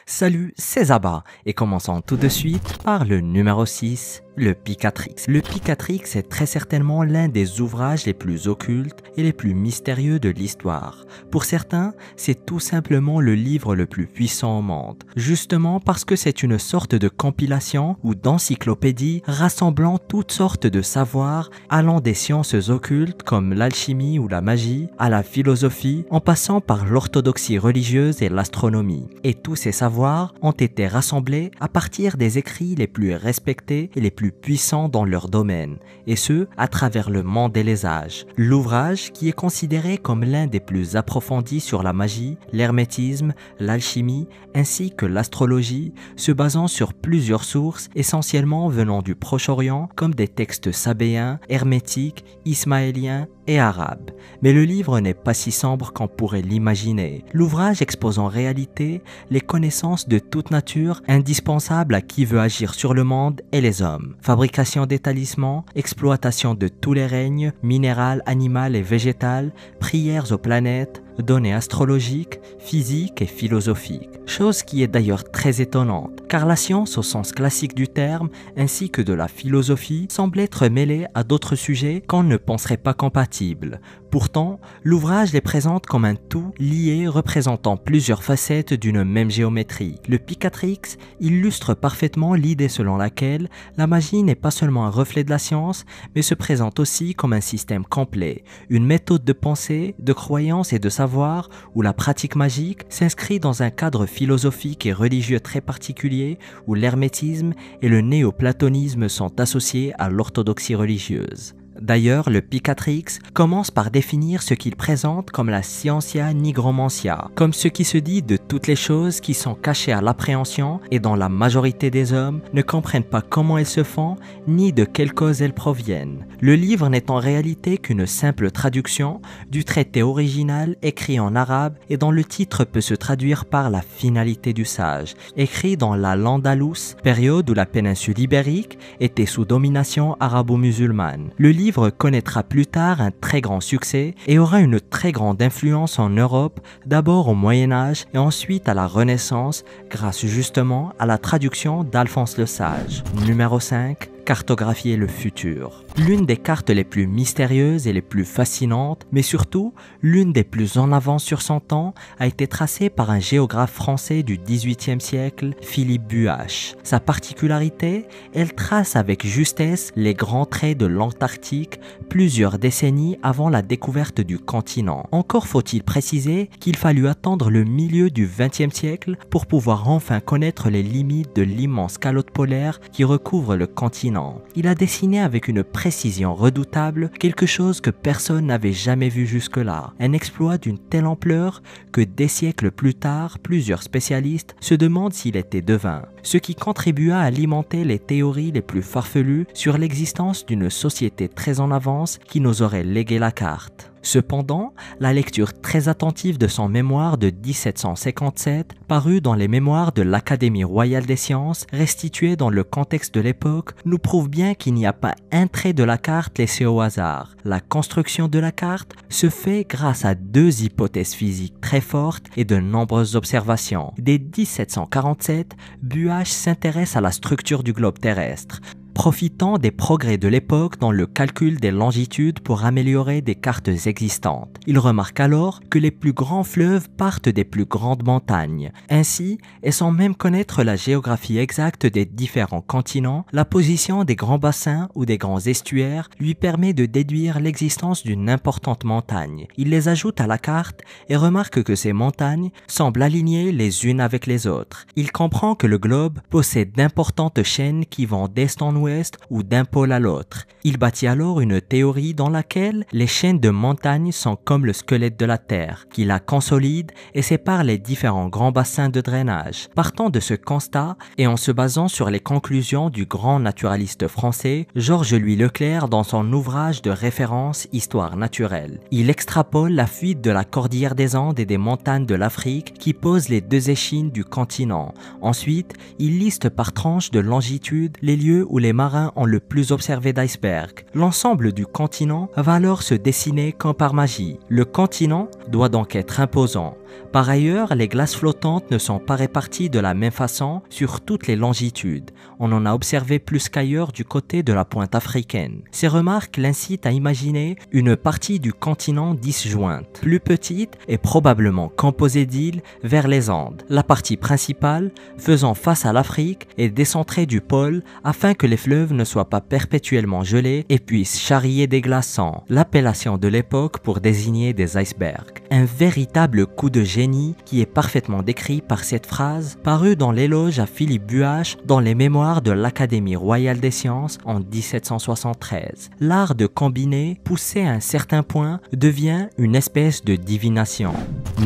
Salut, c'est Zaba et commençons tout de suite par le numéro 6, le Picatrix. Le Picatrix est très certainement l'un des ouvrages les plus occultes et les plus mystérieux de l'histoire. Pour certains, c'est tout simplement le livre le plus puissant au monde, justement parce que c'est une sorte de compilation ou d'encyclopédie rassemblant toutes sortes de savoirs allant des sciences occultes comme l'alchimie ou la magie à la philosophie en passant par l'orthodoxie religieuse et l'astronomie. Et tous ces savoirs ont été rassemblés à partir des écrits les plus respectés et les plus puissants dans leur domaine, et ce, à travers le monde et les âges. L'ouvrage, qui est considéré comme l'un des plus approfondis sur la magie, l'hermétisme, l'alchimie, ainsi que l'astrologie, se basant sur plusieurs sources essentiellement venant du Proche-Orient, comme des textes sabéens, hermétiques, ismaéliens et arabes. Mais le livre n'est pas si sombre qu'on pourrait l'imaginer. L'ouvrage expose en réalité les connaissances de toute nature indispensables à qui veut agir sur le monde et les hommes. Fabrication des talismans, exploitation de tous les règnes, minéral, animal et végétal, prières aux planètes, données astrologiques, physiques et philosophiques. Chose qui est d'ailleurs très étonnante, car la science au sens classique du terme, ainsi que de la philosophie, semble être mêlée à d'autres sujets qu'on ne penserait pas compatibles. Pourtant, l'ouvrage les présente comme un tout lié représentant plusieurs facettes d'une même géométrie. Le Picatrix illustre parfaitement l'idée selon laquelle la magie n'est pas seulement un reflet de la science, mais se présente aussi comme un système complet, une méthode de pensée, de croyance et de savoir où la pratique magique s'inscrit dans un cadre philosophique et religieux très particulier où l'hermétisme et le néoplatonisme sont associés à l'orthodoxie religieuse. D'ailleurs, le Picatrix commence par définir ce qu'il présente comme la scientia nigromantia, comme ce qui se dit de toutes les choses qui sont cachées à l'appréhension et dont la majorité des hommes ne comprennent pas comment elles se font ni de quelle cause elles proviennent. Le livre n'est en réalité qu'une simple traduction du traité original écrit en arabe et dont le titre peut se traduire par la finalité du sage, écrit dans la l'Andalous, période où la péninsule ibérique était sous domination arabo-musulmane. Le livre connaîtra plus tard un très grand succès et aura une très grande influence en Europe, d'abord au Moyen-Âge et ensuite à la Renaissance, grâce justement à la traduction d'Alphonse le Sage. Numéro 5. Cartographier le futur. L'une des cartes les plus mystérieuses et les plus fascinantes, mais surtout l'une des plus en avance sur son temps, a été tracée par un géographe français du XVIIIe siècle, Philippe Buache. Sa particularité, elle trace avec justesse les grands traits de l'Antarctique plusieurs décennies avant la découverte du continent. Encore faut-il préciser qu'il fallut attendre le milieu du XXe siècle pour pouvoir enfin connaître les limites de l'immense calotte polaire qui recouvre le continent. Il a dessiné avec une précision redoutable quelque chose que personne n'avait jamais vu jusque-là. Un exploit d'une telle ampleur que des siècles plus tard, plusieurs spécialistes se demandent s'il était devin, ce qui contribua à alimenter les théories les plus farfelues sur l'existence d'une société très en avance qui nous aurait légué la carte. Cependant, la lecture très attentive de son mémoire de 1757, paru dans les mémoires de l'Académie royale des sciences, restitué dans le contexte de l'époque, nous prouve bien qu'il n'y a pas un trait de la carte laissé au hasard. La construction de la carte se fait grâce à deux hypothèses physiques très fortes et de nombreuses observations. Dès 1747, Buache s'intéresse à la structure du globe terrestre, profitant des progrès de l'époque dans le calcul des longitudes pour améliorer des cartes existantes. Il remarque alors que les plus grands fleuves partent des plus grandes montagnes. Ainsi, et sans même connaître la géographie exacte des différents continents, la position des grands bassins ou des grands estuaires lui permet de déduire l'existence d'une importante montagne. Il les ajoute à la carte et remarque que ces montagnes semblent alignées les unes avec les autres. Il comprend que le globe possède d'importantes chaînes qui vont d'est en ouest ou d'un pôle à l'autre. Il bâtit alors une théorie dans laquelle les chaînes de montagnes sont comme le squelette de la Terre, qui la consolide et sépare les différents grands bassins de drainage. Partant de ce constat et en se basant sur les conclusions du grand naturaliste français Georges-Louis Leclerc dans son ouvrage de référence Histoire naturelle, il extrapole la fuite de la cordillère des Andes et des montagnes de l'Afrique qui posent les deux échines du continent. Ensuite, il liste par tranche de longitude les lieux où les les marins ont le plus observé d'icebergs. L'ensemble du continent va alors se dessiner comme par magie. Le continent doit donc être imposant. Par ailleurs, les glaces flottantes ne sont pas réparties de la même façon sur toutes les longitudes. On en a observé plus qu'ailleurs du côté de la pointe africaine. Ces remarques l'incitent à imaginer une partie du continent disjointe, plus petite et probablement composée d'îles vers les Andes. La partie principale, faisant face à l'Afrique, est décentrée du pôle afin que les fleuves ne soient pas perpétuellement gelés et puissent charrier des glaçons, l'appellation de l'époque pour désigner des icebergs. Un véritable coup de génie qui est parfaitement décrit par cette phrase parue dans l'éloge à Philippe Buache dans les mémoires de l'Académie royale des sciences en 1773. L'art de combiner, poussé à un certain point, devient une espèce de divination.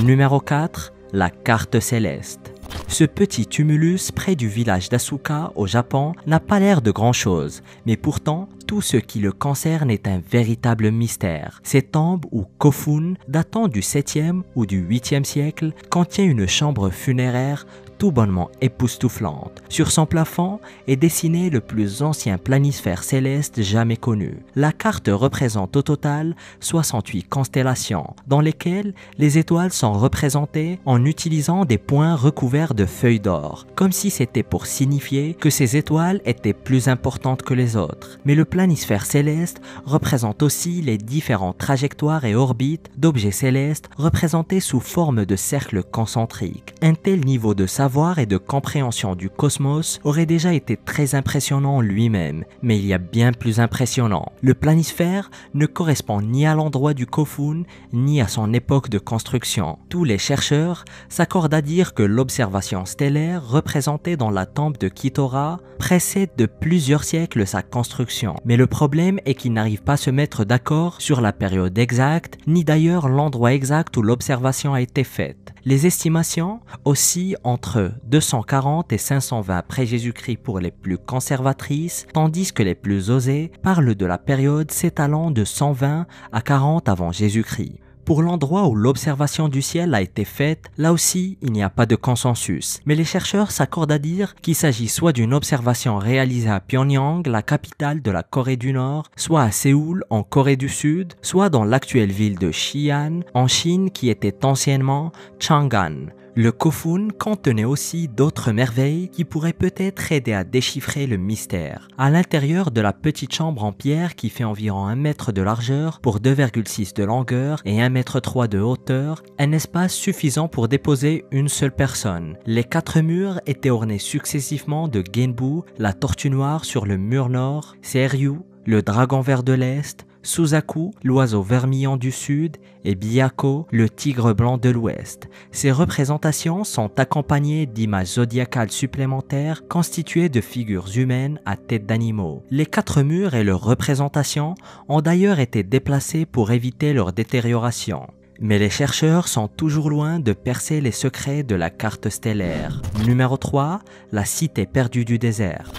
Numéro 4. La carte céleste. Ce petit tumulus près du village d'Asuka au Japon n'a pas l'air de grand-chose, mais pourtant, tout ce qui le concerne est un véritable mystère. Cette tombe ou kofun, datant du 7e ou du 8e siècle, contient une chambre funéraire tout bonnement époustouflante. Sur son plafond est dessiné le plus ancien planisphère céleste jamais connu. La carte représente au total 68 constellations, dans lesquelles les étoiles sont représentées en utilisant des points recouverts de feuilles d'or, comme si c'était pour signifier que ces étoiles étaient plus importantes que les autres. Mais le planisphère céleste représente aussi les différentes trajectoires et orbites d'objets célestes représentés sous forme de cercles concentriques. Un tel niveau de savoir et de compréhension du cosmos aurait déjà été très impressionnant lui-même, mais il y a bien plus impressionnant. Le planisphère ne correspond ni à l'endroit du kofun, ni à son époque de construction. Tous les chercheurs s'accordent à dire que l'observation stellaire représentée dans la tombe de Kitora précède de plusieurs siècles sa construction. Mais le problème est qu'ils n'arrivent pas à se mettre d'accord sur la période exacte, ni d'ailleurs l'endroit exact où l'observation a été faite. Les estimations oscillent entre 240 et 520 après Jésus-Christ pour les plus conservatrices, tandis que les plus osées parlent de la période s'étalant de 120 à 40 avant Jésus-Christ. Pour l'endroit où l'observation du ciel a été faite, là aussi, il n'y a pas de consensus. Mais les chercheurs s'accordent à dire qu'il s'agit soit d'une observation réalisée à Pyongyang, la capitale de la Corée du Nord, soit à Séoul, en Corée du Sud, soit dans l'actuelle ville de Xi'an, en Chine, qui était anciennement Chang'an. Le kofun contenait aussi d'autres merveilles qui pourraient peut-être aider à déchiffrer le mystère. À l'intérieur de la petite chambre en pierre qui fait environ 1 mètre de largeur pour 2,6 de longueur et 1,3 m de hauteur, un espace suffisant pour déposer une seule personne. Les 4 murs étaient ornés successivement de Genbu, la tortue noire sur le mur nord, Seiryu, le dragon vert de l'est, Suzaku, l'oiseau vermillion du sud, et Byako, le tigre blanc de l'ouest. Ces représentations sont accompagnées d'images zodiacales supplémentaires constituées de figures humaines à tête d'animaux. Les 4 murs et leurs représentations ont d'ailleurs été déplacés pour éviter leur détérioration. Mais les chercheurs sont toujours loin de percer les secrets de la carte stellaire. Numéro 3, la cité perdue du désert.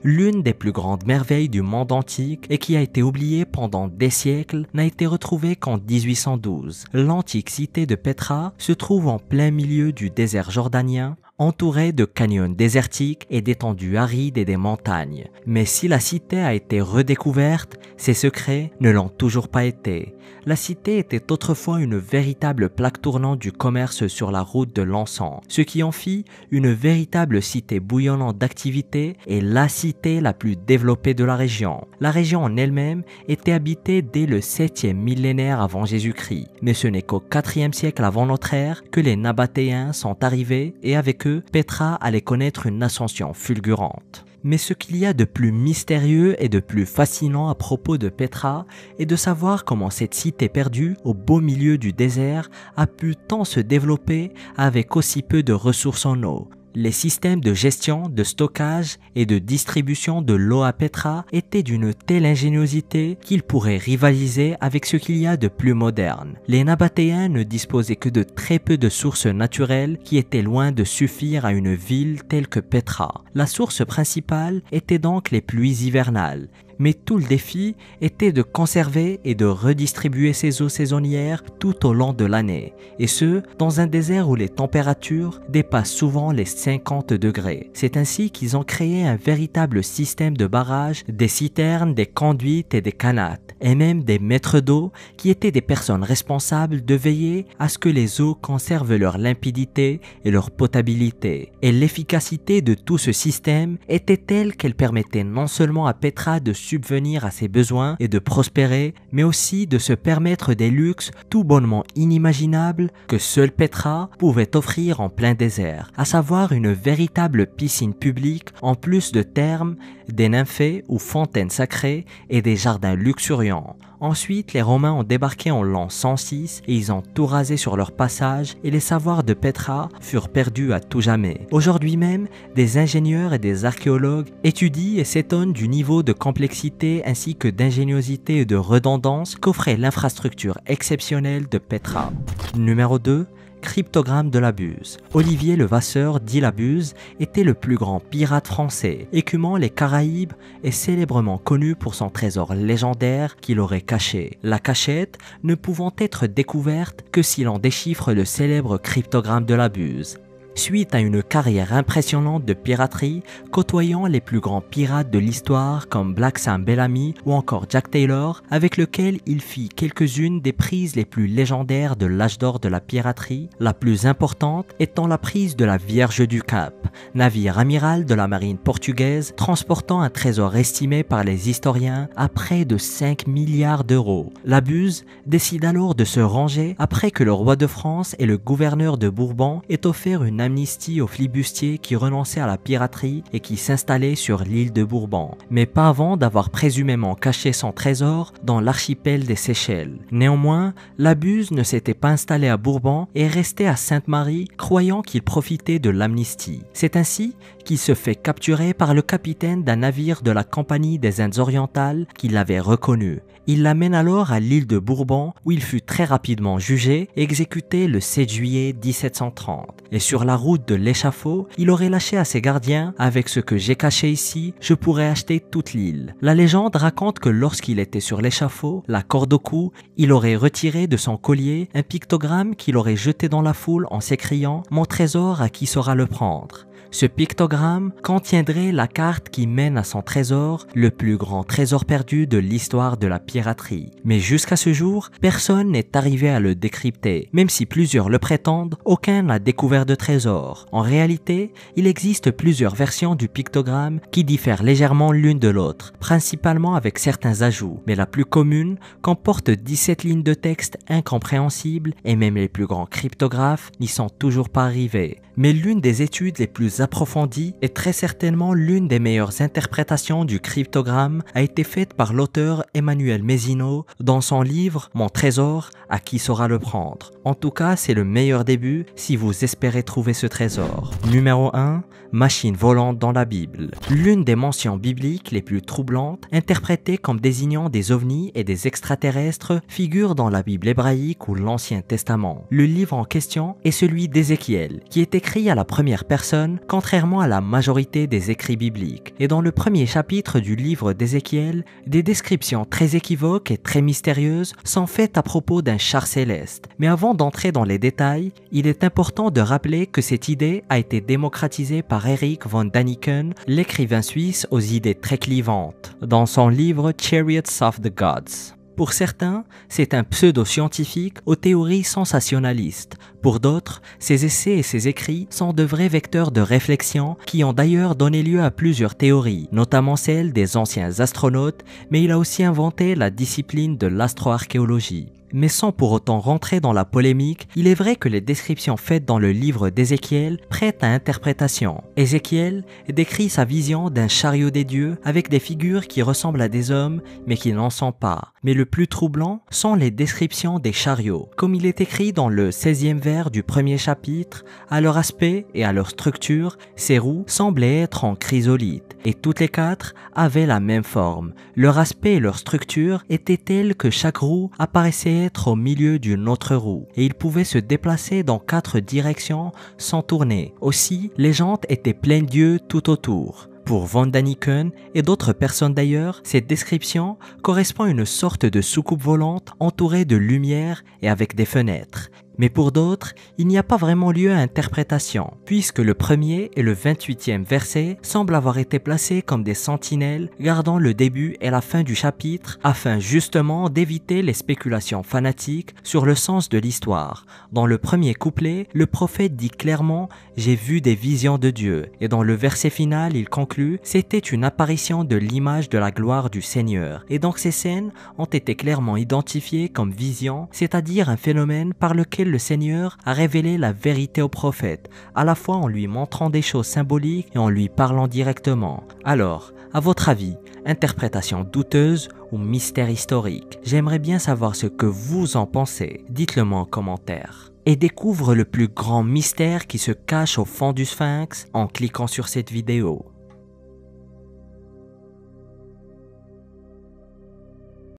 L'une des plus grandes merveilles du monde antique et qui a été oubliée pendant des siècles n'a été retrouvée qu'en 1812. L'antique cité de Petra se trouve en plein milieu du désert jordanien, entourée de canyons désertiques et d'étendues arides et des montagnes. Mais si la cité a été redécouverte, ses secrets ne l'ont toujours pas été. La cité était autrefois une véritable plaque tournante du commerce sur la route de l'encens, ce qui en fit une véritable cité bouillonnante d'activité et la cité la plus développée de la région. La région en elle-même était habitée dès le 7e millénaire avant Jésus-Christ, mais ce n'est qu'au 4e siècle avant notre ère que les Nabatéens sont arrivés et avec eux, Petra allait connaître une ascension fulgurante. Mais ce qu'il y a de plus mystérieux et de plus fascinant à propos de Petra est de savoir comment cette cité perdue au beau milieu du désert a pu tant se développer avec aussi peu de ressources en eau. Les systèmes de gestion, de stockage et de distribution de l'eau à Petra étaient d'une telle ingéniosité qu'ils pourraient rivaliser avec ce qu'il y a de plus moderne. Les Nabatéens ne disposaient que de très peu de sources naturelles qui étaient loin de suffire à une ville telle que Petra. La source principale était donc les pluies hivernales, Mais tout le défi était de conserver et de redistribuer ces eaux saisonnières tout au long de l'année, et ce, dans un désert où les températures dépassent souvent les 50 degrés. C'est ainsi qu'ils ont créé un véritable système de barrage, des citernes, des conduites et des canates, et même des maîtres d'eau qui étaient des personnes responsables de veiller à ce que les eaux conservent leur limpidité et leur potabilité. Et l'efficacité de tout ce système était telle qu'elle permettait non seulement à Petra de subvenir à ses besoins et de prospérer, mais aussi de se permettre des luxes tout bonnement inimaginables que seule Petra pouvait offrir en plein désert, à savoir une véritable piscine publique en plus de thermes, des nymphées ou fontaines sacrées et des jardins luxuriants. Ensuite, les Romains ont débarqué en l'an 106 et ils ont tout rasé sur leur passage et les savoirs de Petra furent perdus à tout jamais. Aujourd'hui même, des ingénieurs et des archéologues étudient et s'étonnent du niveau de complexité ainsi que d'ingéniosité et de redondance qu'offrait l'infrastructure exceptionnelle de Petra. Numéro 2. Cryptogramme de la Buse. Olivier Levasseur, dit la Buse, était le plus grand pirate français, écumant les Caraïbes et célèbrement connu pour son trésor légendaire qu'il aurait caché. La cachette ne pouvant être découverte que si l'on déchiffre le célèbre cryptogramme de la Buse. Suite à une carrière impressionnante de piraterie, côtoyant les plus grands pirates de l'histoire comme Black Sam Bellamy ou encore Jack Taylor, avec lequel il fit quelques-unes des prises les plus légendaires de l'âge d'or de la piraterie, la plus importante étant la prise de la Vierge du Cap, navire amiral de la marine portugaise transportant un trésor estimé par les historiens à près de 5 milliards d'euros. La Buse décide alors de se ranger après que le roi de France et le gouverneur de Bourbon aient offert une amnistie aux flibustiers qui renonçaient à la piraterie et qui s'installaient sur l'île de Bourbon, mais pas avant d'avoir présumément caché son trésor dans l'archipel des Seychelles. Néanmoins, la Buse ne s'était pas installée à Bourbon et restait à Sainte-Marie, croyant qu'il profitait de l'amnistie. C'est ainsi qu'il se fait capturer par le capitaine d'un navire de la Compagnie des Indes orientales qui l'avait reconnu. Il l'amène alors à l'île de Bourbon où il fut très rapidement jugé et exécuté le 7 juillet 1730. Et sur la route de l'échafaud, il aurait lâché à ses gardiens « Avec ce que j'ai caché ici, je pourrais acheter toute l'île ». La légende raconte que lorsqu'il était sur l'échafaud, la corde au cou, il aurait retiré de son collier un pictogramme qu'il aurait jeté dans la foule en s'écriant « Mon trésor, à qui saura le prendre ?» Ce pictogramme contiendrait la carte qui mène à son trésor, le plus grand trésor perdu de l'histoire de la piraterie. Mais jusqu'à ce jour, personne n'est arrivé à le décrypter. Même si plusieurs le prétendent, aucun n'a découvert de trésor. En réalité, il existe plusieurs versions du pictogramme qui diffèrent légèrement l'une de l'autre, principalement avec certains ajouts. Mais la plus commune comporte 17 lignes de texte incompréhensibles et même les plus grands cryptographes n'y sont toujours pas arrivés. Mais l'une des études les plus approfondies et très certainement l'une des meilleures interprétations du cryptogramme a été faite par l'auteur Emmanuel Mézineau dans son livre « Mon trésor, à qui saura le prendre ». En tout cas, c'est le meilleur début si vous espérez trouver ce trésor. Numéro 1. Machine volante dans la Bible. L'une des mentions bibliques les plus troublantes, interprétée comme désignant des ovnis et des extraterrestres, figure dans la Bible hébraïque ou l'Ancien Testament. Le livre en question est celui d'Ézéchiel, qui est écrit à la première personne, contrairement à la majorité des écrits bibliques. Et dans le premier chapitre du livre d'Ézéchiel, des descriptions très équivoques et très mystérieuses sont faites à propos d'un char céleste. Mais avant d'entrer dans les détails, il est important de rappeler que cette idée a été démocratisée par Erich von Däniken, l'écrivain suisse aux idées très clivantes, dans son livre Chariots of the Gods. Pour certains, c'est un pseudo-scientifique aux théories sensationnalistes. Pour d'autres, ses essais et ses écrits sont de vrais vecteurs de réflexion qui ont d'ailleurs donné lieu à plusieurs théories, notamment celle des anciens astronautes, mais il a aussi inventé la discipline de l'astroarchéologie. Mais sans pour autant rentrer dans la polémique, il est vrai que les descriptions faites dans le livre d'Ézéchiel prêtent à interprétation. Ézéchiel décrit sa vision d'un chariot des dieux avec des figures qui ressemblent à des hommes mais qui n'en sont pas. Mais le plus troublant sont les descriptions des chariots. Comme il est écrit dans le 16e vers du premier chapitre, à leur aspect et à leur structure, ces roues semblaient être en chrysolite. Et toutes les quatre avaient la même forme. Leur aspect et leur structure étaient tels que chaque roue apparaissait être au milieu d'une autre roue, et ils pouvaient se déplacer dans 4 directions sans tourner. Aussi, les jantes étaient pleines d'yeux tout autour. Pour Von Daniken et d'autres personnes d'ailleurs, cette description correspond à une sorte de soucoupe volante entourée de lumière et avec des fenêtres. Mais pour d'autres, il n'y a pas vraiment lieu à interprétation, puisque le premier et le 28e verset semblent avoir été placés comme des sentinelles gardant le début et la fin du chapitre afin justement d'éviter les spéculations fanatiques sur le sens de l'histoire. Dans le premier couplet, le prophète dit clairement « J'ai vu des visions de Dieu » et dans le verset final, il conclut « C'était une apparition de l'image de la gloire du Seigneur » et donc ces scènes ont été clairement identifiées comme visions, c'est-à-dire un phénomène par lequel le Seigneur a révélé la vérité au prophète, à la fois en lui montrant des choses symboliques et en lui parlant directement. Alors, à votre avis, interprétation douteuse ou mystère historique? J'aimerais bien savoir ce que vous en pensez. Dites-le moi en commentaire. Et découvre le plus grand mystère qui se cache au fond du Sphinx en cliquant sur cette vidéo.